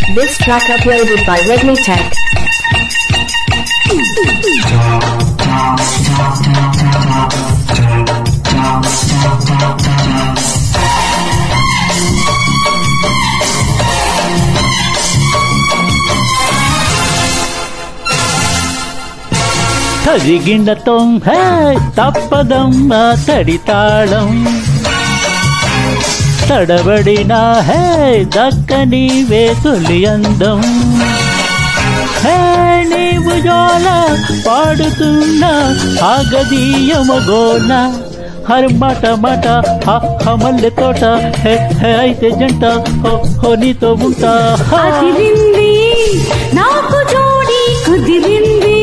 This track uploaded by Redmi Tech. తదిగినతం హే తప్పదమ్మ తడితాళం తడబడినా హే దక్కని వేతులి అందం హే నీవు జోల పాడుతున్న ఆగదీయమగోన హర్ మాట మాట మల్లె తోట హే హే అయితే జంట హో నీతో ఉంటా అదిరింది నాకు జోడి కుదిరింది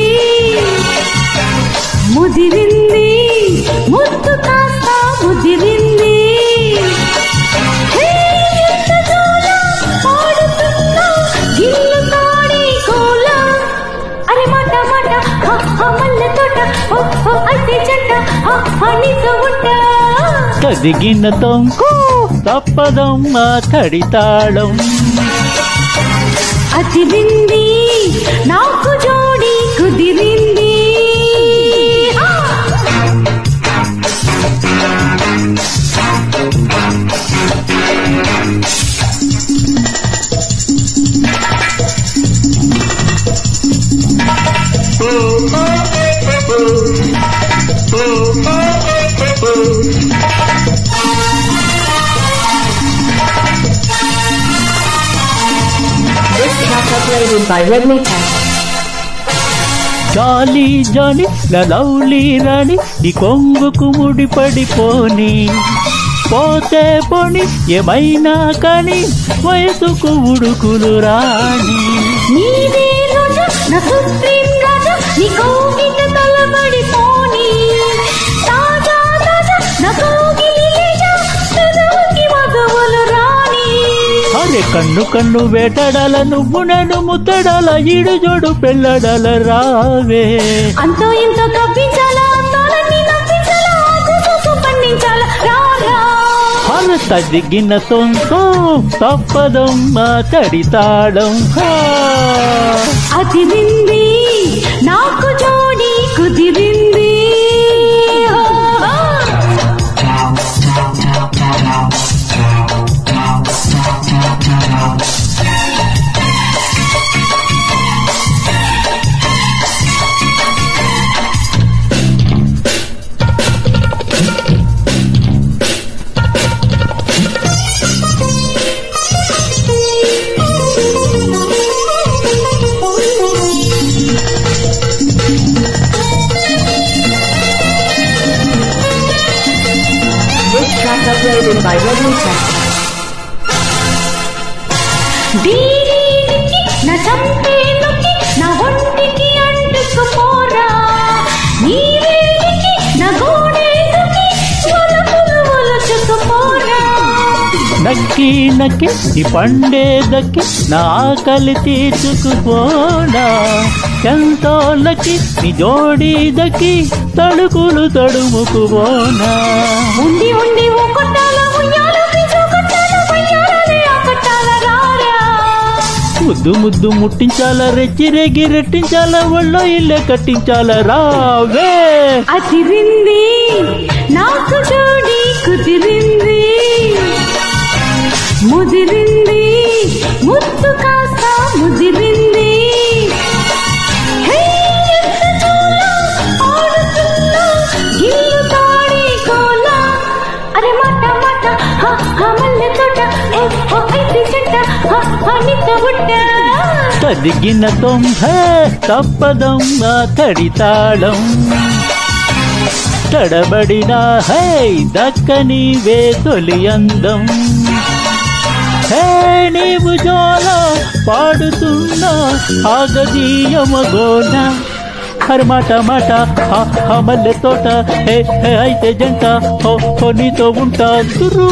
ముదిరింది ముద్దు కాస్త ముదిరింది గిల్లు తాడి కోల అరే మాట మాట మల్లె తోట అయితే జంట నీతో ఉంటా కదిగిన తొంకు తప్పదమ్మ తడితాళం అదిరింది నాకు జోడి కుదిరింది This track uploaded by Redmi Tech. జాలి జాలి లౌలి రాణి నీ కొంగుకు ముడి పడిపోని పోతే పోని ఏమైనా కానీ వయసుకు ఉడుకులు రాణి నీవే రోజు నా సుప్రీం రాజు నీ కోగిట తలబడిపోని తాజా తాజా నా కోగిలి లేజా పెదవుకి మగవులు రాణి అరే కన్ను కన్ను వేటాడాల నువ్వు నన్ను ముత్తడాల ఈడు జోడు పెళ్ళడాల రావే అంతో ఇంతో కప్పించాలా అంతోలన్నీ నప్పించాలా ఆకు పండించాలా రారా అర తదిగిన తొంతో తప్పదమ్మ తడితాళం అదిరింది నాకు జోడి కుదిరింది This track uploaded by Redmi Tech. దీనికి నా చంపే నొక్కి నా ఒంటికి అంటుకుపోరా నీవేడికి నా గోడే నొక్కి ఒలుకులు ఒలుచుకుపోరా నక్కి నక్కి ఈ పండే దక్కి నా ఆకలి తీర్చుకుపోనా ఎంతోళ్ళకి నీ జోడి దక్కి తడుకులు తడుముకుపోనా ఉండి ఉండి ఓ కొట్టాల ఉయ్యాల పిజు కొట్టాల ఉయ్యాలే ఆ కొట్టాల రారా ముద్దు ముద్దు ముట్టించాల రెచ్చి రేగి రెట్టించాల ఒళ్ళో ఇల్లే కట్టించాల రావే అదిరింది నాకు జోడి కుదిరింది ముదిరింది ముద్దు కాస్త ముదిరింది హే ఎంత చూల ఆడుతున్నా గిల్లు తాడి కోల అరే మాట మాట మల్లె తోట అయితే చెట్ట నీతో ఉంటా తదిగిన తొంభే తప్పదమ్మ తడితాళం తడబడిన హై దక్కని వేతొలి అందం హే నీవు జోల పాడుతున్న ఆగదీయమగోన హర్ మాట మాట మల్లె తోట హే హే అయితే జంట హో నీతో ఉంటా తురు